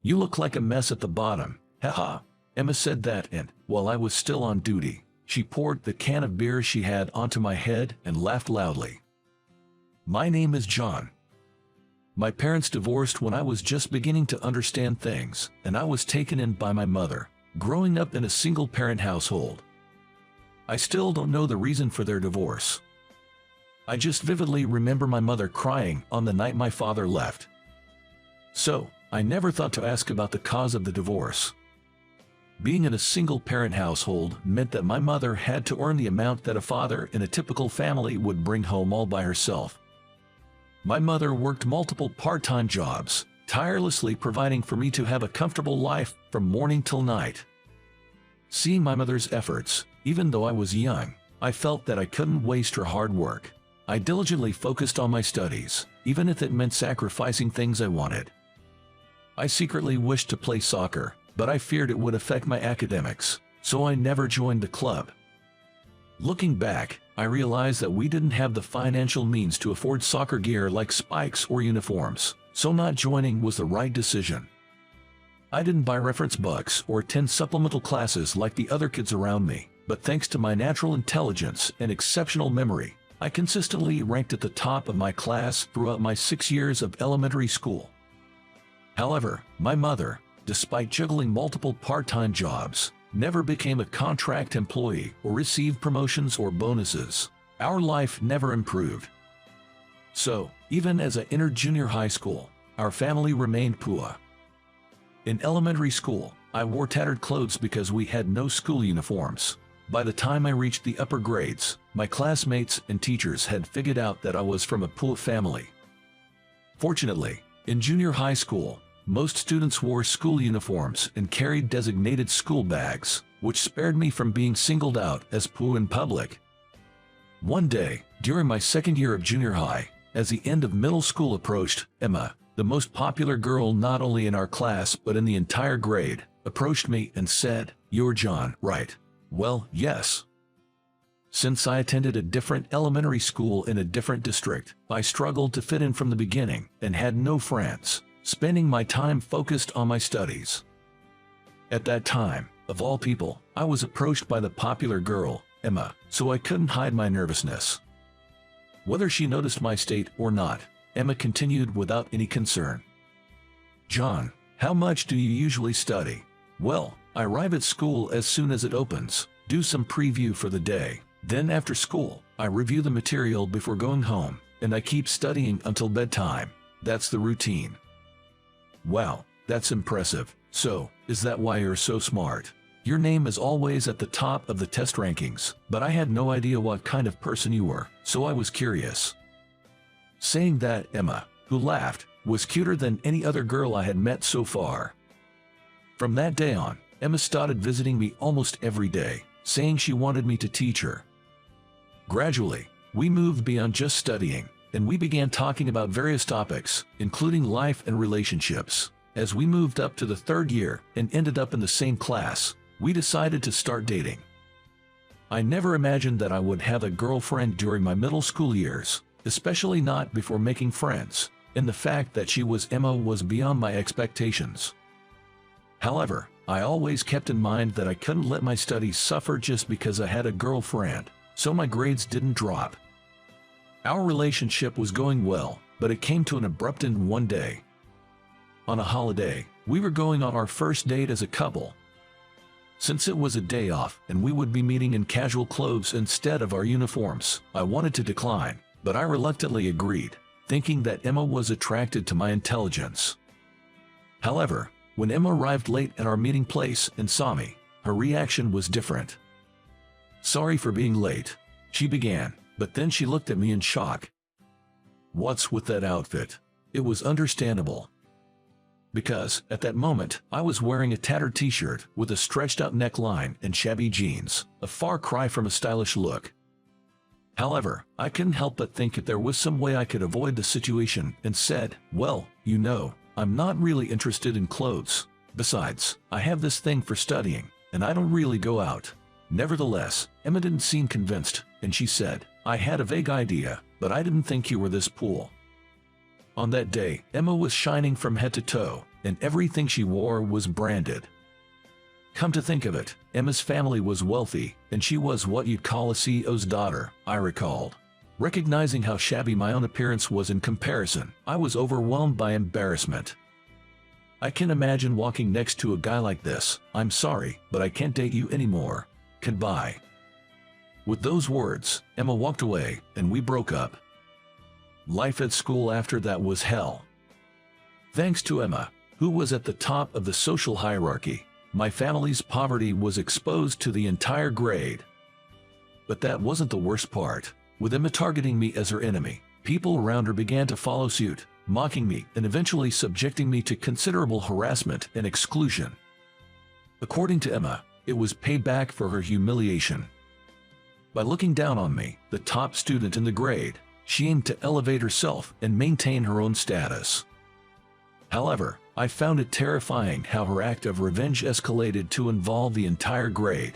"You look like a mess at the bottom, haha." Emma said that, and, while I was still on duty, she poured the can of beer she had onto my head and laughed loudly. "My name is John. My parents divorced when I was just beginning to understand things, and I was taken in by my mother, growing up in a single-parent household. I still don't know the reason for their divorce. I just vividly remember my mother crying on the night my father left. So, I never thought to ask about the cause of the divorce. Being in a single-parent household meant that my mother had to earn the amount that a father in a typical family would bring home all by herself. My mother worked multiple part-time jobs, tirelessly providing for me to have a comfortable life from morning till night. Seeing my mother's efforts, even though I was young, I felt that I couldn't waste her hard work. I diligently focused on my studies, even if it meant sacrificing things I wanted. I secretly wished to play soccer, but I feared it would affect my academics, so I never joined the club. Looking back, I realized that we didn't have the financial means to afford soccer gear like spikes or uniforms, so not joining was the right decision. I didn't buy reference books or attend supplemental classes like the other kids around me, but thanks to my natural intelligence and exceptional memory, I consistently ranked at the top of my class throughout my 6 years of elementary school. However, my mother, despite juggling multiple part-time jobs, never became a contract employee or received promotions or bonuses. Our life never improved. So, even as I entered junior high school, our family remained poor. In elementary school, I wore tattered clothes because we had no school uniforms. By the time I reached the upper grades, my classmates and teachers had figured out that I was from a poor family. Fortunately, in junior high school, most students wore school uniforms and carried designated school bags, which spared me from being singled out as poor in public. One day, during my second year of junior high, as the end of middle school approached, Emma, the most popular girl not only in our class but in the entire grade, approached me and said, "You're John, right?" Well, yes. Since I attended a different elementary school in a different district, I struggled to fit in from the beginning and had no friends, spending my time focused on my studies. At that time, of all people, I was approached by the popular girl, Emma, so I couldn't hide my nervousness. Whether she noticed my state or not, Emma continued without any concern. "John, how much do you usually study?" "Well, I arrive at school as soon as it opens, do some preview for the day. Then after school, I review the material before going home, and I keep studying until bedtime. That's the routine." "Wow, that's impressive. So, is that why you're so smart? Your name is always at the top of the test rankings, but I had no idea what kind of person you were, so I was curious." Saying that, Emma, who laughed, was cuter than any other girl I had met so far. From that day on, Emma started visiting me almost every day, saying she wanted me to teach her. Gradually, we moved beyond just studying, and we began talking about various topics, including life and relationships. As we moved up to the third year and ended up in the same class, we decided to start dating. I never imagined that I would have a girlfriend during my middle school years, especially not before making friends, and the fact that she was Emma was beyond my expectations. However, I always kept in mind that I couldn't let my studies suffer just because I had a girlfriend, so my grades didn't drop. Our relationship was going well, but it came to an abrupt end one day. On a holiday, we were going on our first date as a couple. Since it was a day off and we would be meeting in casual clothes instead of our uniforms, I wanted to decline, but I reluctantly agreed, thinking that Emma was attracted to my intelligence. However, when Emma arrived late at our meeting place and saw me, her reaction was different. "Sorry for being late," she began, but then she looked at me in shock. "What's with that outfit?" It was understandable. Because, at that moment, I was wearing a tattered t-shirt with a stretched-out neckline and shabby jeans, a far cry from a stylish look. However, I couldn't help but think if there was some way I could avoid the situation and said, "Well, you know, I'm not really interested in clothes. Besides, I have this thing for studying, and I don't really go out." Nevertheless, Emma didn't seem convinced, and she said, "I had a vague idea, but I didn't think you were this cool." On that day, Emma was shining from head to toe, and everything she wore was branded. Come to think of it, Emma's family was wealthy, and she was what you'd call a CEO's daughter, I recalled. Recognizing how shabby my own appearance was in comparison, I was overwhelmed by embarrassment. I can imagine walking next to a guy like this. I'm sorry, but I can't date you anymore. Goodbye. With those words, Emma walked away, and we broke up. Life at school after that was hell. Thanks to Emma, who was at the top of the social hierarchy, my family's poverty was exposed to the entire grade. But that wasn't the worst part. With Emma targeting me as her enemy, people around her began to follow suit, mocking me and eventually subjecting me to considerable harassment and exclusion. According to Emma, it was payback for her humiliation. By looking down on me, the top student in the grade, she aimed to elevate herself and maintain her own status. However, I found it terrifying how her act of revenge escalated to involve the entire grade.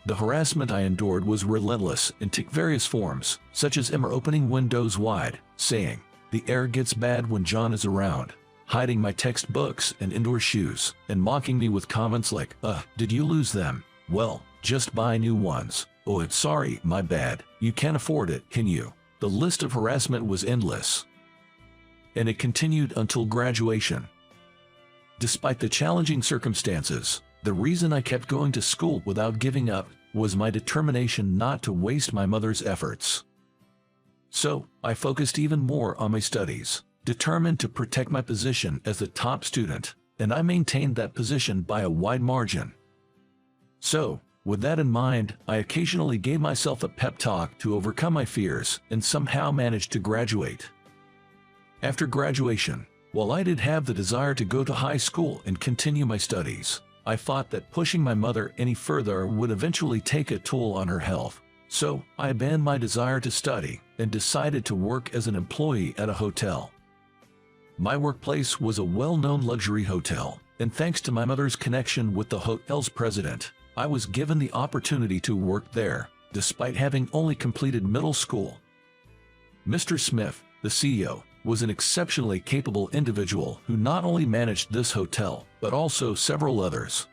The harassment I endured was relentless and took various forms, such as Emma opening windows wide, saying, "The air gets bad when John is around," hiding my textbooks and indoor shoes, and mocking me with comments like, "Did you lose them? Well, just buy new ones. Oh, it's sorry, my bad. You can't afford it, can you?" The list of harassment was endless. And it continued until graduation. Despite the challenging circumstances, the reason I kept going to school without giving up was my determination not to waste my mother's efforts. So, I focused even more on my studies, determined to protect my position as the top student, and I maintained that position by a wide margin. So, with that in mind, I occasionally gave myself a pep talk to overcome my fears and somehow managed to graduate. After graduation, while I did have the desire to go to high school and continue my studies, I thought that pushing my mother any further would eventually take a toll on her health. So, I abandoned my desire to study and decided to work as an employee at a hotel. My workplace was a well-known luxury hotel, and thanks to my mother's connection with the hotel's president, I was given the opportunity to work there, despite having only completed middle school. Mr. Smith, the CEO, was an exceptionally capable individual who not only managed this hotel, but also several others.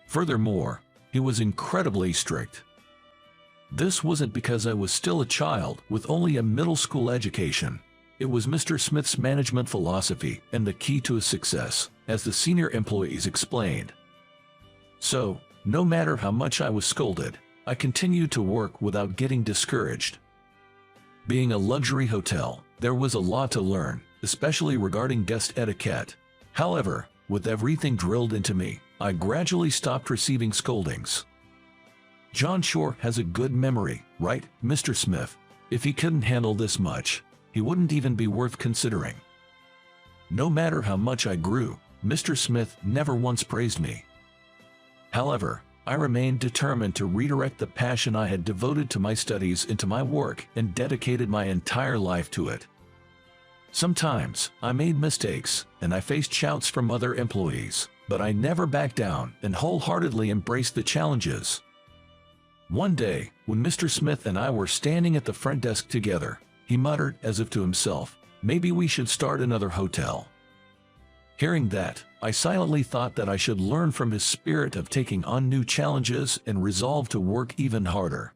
Furthermore, he was incredibly strict. This wasn't because I was still a child with only a middle school education. It was Mr. Smith's management philosophy and the key to his success, as the senior employees explained. So, no matter how much I was scolded, I continued to work without getting discouraged. Being a luxury hotel, there was a lot to learn, especially regarding guest etiquette. However, with everything drilled into me, I gradually stopped receiving scoldings. John sure has a good memory, right, Mr. Smith? If he couldn't handle this much, he wouldn't even be worth considering. No matter how much I grew, Mr. Smith never once praised me. However, I remained determined to redirect the passion I had devoted to my studies into my work and dedicated my entire life to it. Sometimes, I made mistakes, and I faced shouts from other employees, but I never backed down and wholeheartedly embraced the challenges. One day, when Mr. Smith and I were standing at the front desk together, he muttered as if to himself, "Maybe we should start another hotel." Hearing that, I silently thought that I should learn from his spirit of taking on new challenges and resolve to work even harder.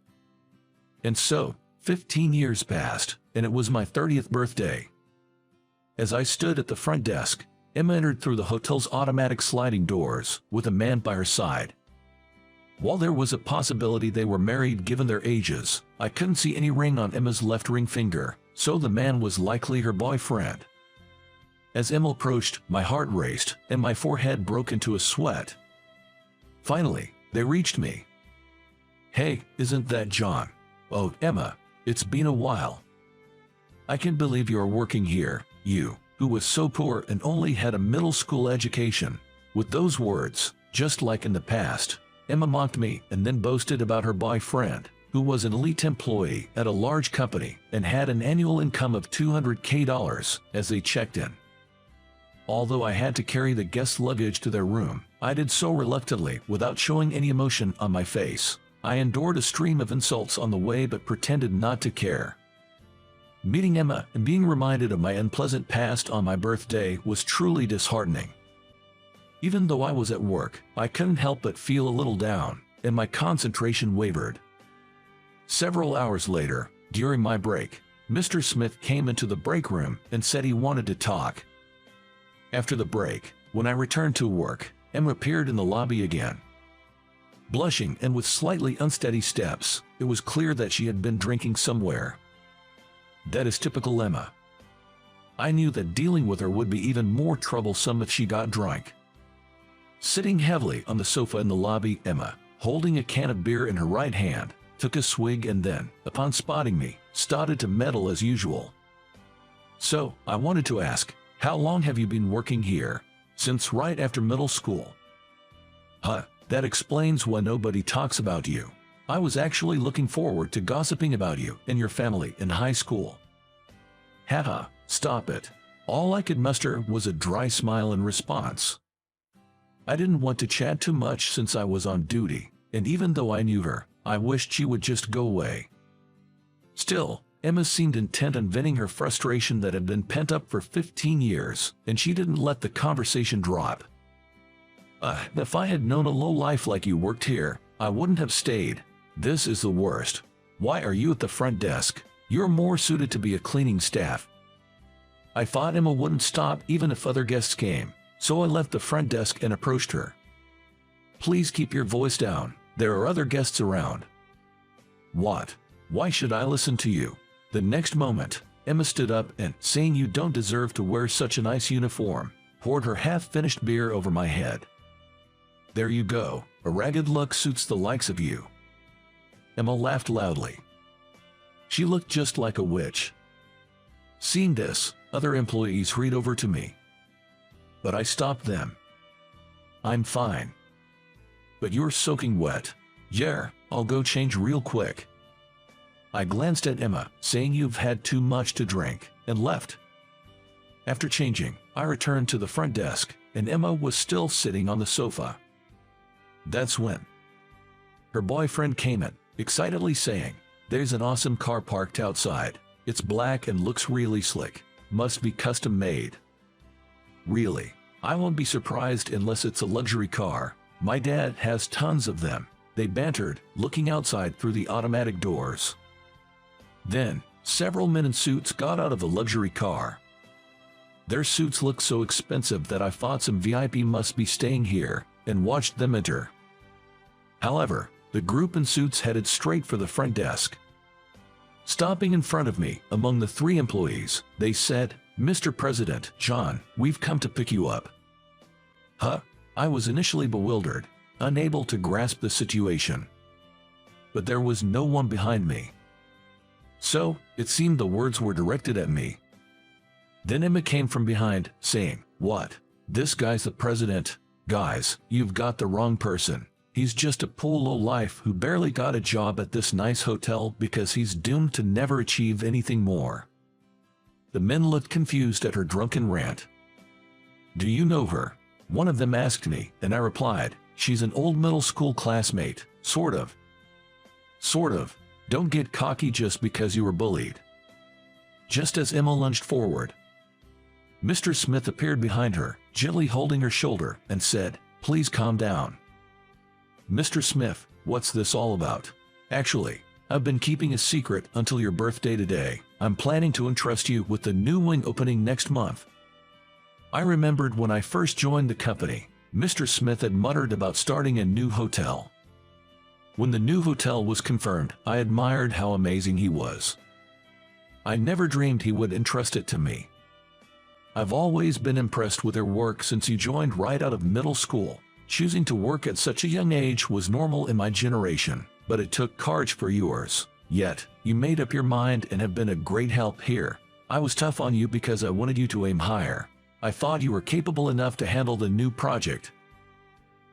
And so, 15 years passed, and it was my 30th birthday. As I stood at the front desk, Emma entered through the hotel's automatic sliding doors, with a man by her side. While there was a possibility they were married given their ages, I couldn't see any ring on Emma's left ring finger, so the man was likely her boyfriend. As Emma approached, my heart raced, and my forehead broke into a sweat. Finally, they reached me. "Hey, isn't that John?" "Oh, Emma, it's been a while. I can't believe you're working here, you, who was so poor and only had a middle school education." With those words, just like in the past, Emma mocked me and then boasted about her boyfriend, who was an elite employee at a large company and had an annual income of $200,000 as they checked in. Although I had to carry the guest's luggage to their room, I did so reluctantly without showing any emotion on my face. I endured a stream of insults on the way but pretended not to care. Meeting Emma and being reminded of my unpleasant past on my birthday was truly disheartening. Even though I was at work, I couldn't help but feel a little down, and my concentration wavered. Several hours later, during my break, Mr. Smith came into the break room and said he wanted to talk. After the break, when I returned to work, Emma appeared in the lobby again. Blushing and with slightly unsteady steps, it was clear that she had been drinking somewhere. That is typical Emma. I knew that dealing with her would be even more troublesome if she got drunk. Sitting heavily on the sofa in the lobby, Emma, holding a can of beer in her right hand, took a swig and then, upon spotting me, started to meddle as usual. "So, I wanted to ask, how long have you been working here?" "Since right after middle school." "Huh, that explains why nobody talks about you. I was actually looking forward to gossiping about you and your family in high school." "Haha, stop it." All I could muster was a dry smile in response. I didn't want to chat too much since I was on duty, and even though I knew her, I wished she would just go away. Still, Emma seemed intent on venting her frustration that had been pent up for 15 years, and she didn't let the conversation drop. If I had known a lowlife like you worked here, I wouldn't have stayed. This is the worst. Why are you at the front desk? You're more suited to be a cleaning staff." I thought Emma wouldn't stop even if other guests came, so I left the front desk and approached her. "Please keep your voice down. There are other guests around." "What? Why should I listen to you?" The next moment, Emma stood up and, saying "You don't deserve to wear such a nice uniform," poured her half-finished beer over my head. "There you go. A ragged look suits the likes of you." Emma laughed loudly. She looked just like a witch. Seeing this, other employees hurried over to me. But I stopped them. "I'm fine." "But you're soaking wet." "Yeah, I'll go change real quick." I glanced at Emma, saying "You've had too much to drink," and left. After changing, I returned to the front desk, and Emma was still sitting on the sofa. That's when her boyfriend came in, excitedly saying, "There's an awesome car parked outside. It's black and looks really slick. Must be custom made." "Really? I won't be surprised unless it's a luxury car. My dad has tons of them." They bantered, looking outside through the automatic doors. Then, several men in suits got out of the luxury car. Their suits looked so expensive that I thought some VIP must be staying here, and watched them enter. However, the group in suits headed straight for the front desk. Stopping in front of me, among the 3 employees, they said, "Mr. President, John, we've come to pick you up." Huh? I was initially bewildered, unable to grasp the situation. But there was no one behind me. So, it seemed the words were directed at me. Then Emma came from behind, saying, "What? This guy's the president? Guys, you've got the wrong person. He's just a poor lowlife who barely got a job at this nice hotel because he's doomed to never achieve anything more." The men looked confused at her drunken rant. "Do you know her?" one of them asked me, and I replied, "She's an old middle school classmate, sort of." "Sort of. Don't get cocky just because you were bullied." Just as Emma lunged forward, Mr. Smith appeared behind her, gently holding her shoulder, and said, "Please calm down." "Mr. Smith, what's this all about?" "Actually, I've been keeping a secret until your birthday today. I'm planning to entrust you with the new wing opening next month." I remembered when I first joined the company, Mr. Smith had muttered about starting a new hotel. When the new hotel was confirmed, I admired how amazing he was. I never dreamed he would entrust it to me. I've always been impressed with your work since you joined right out of middle school. Choosing to work at such a young age was normal in my generation, but it took courage for yours. Yet, you made up your mind and have been a great help here. I was tough on you because I wanted you to aim higher. I thought you were capable enough to handle the new project.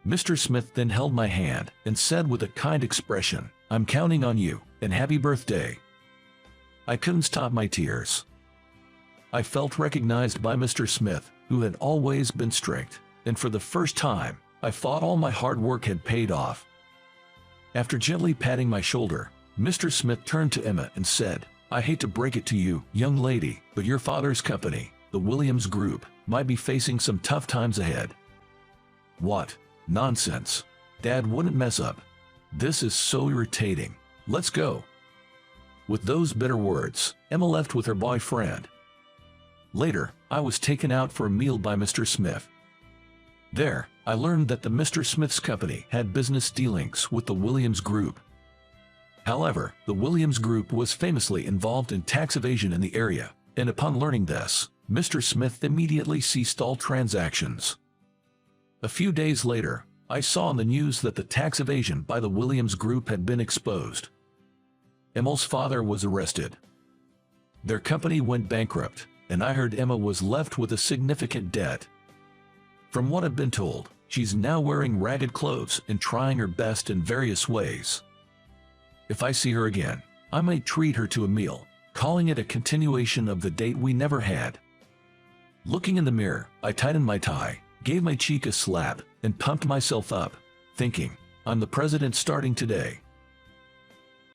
Mr. Smith then held my hand and said with a kind expression, "I'm counting on you, and happy birthday." I couldn't stop my tears. I felt recognized by Mr. Smith, who had always been strict, and for the first time, I thought all my hard work had paid off. After gently patting my shoulder, Mr. Smith turned to Emma and said, I hate to break it to you, young lady, but your father's company, the Williams Group, might be facing some tough times ahead." "What? Nonsense. Dad wouldn't mess up. This is so irritating. Let's go." With those bitter words, Emma left with her boyfriend. Later, I was taken out for a meal by Mr. Smith. There, I learned that the Mr. Smith's company had business dealings with the Williams Group. However, the Williams Group was famously involved in tax evasion in the area, and upon learning this, Mr. Smith immediately ceased all transactions. A few days later, I saw in the news that the tax evasion by the Williams Group had been exposed. Emma's father was arrested. Their company went bankrupt, and I heard Emma was left with a significant debt. From what I've been told, she's now wearing ragged clothes and trying her best in various ways. If I see her again, I might treat her to a meal, calling it a continuation of the date we never had. Looking in the mirror, I tightened my tie, gave my cheek a slap, and pumped myself up, thinking, I'm the president starting today.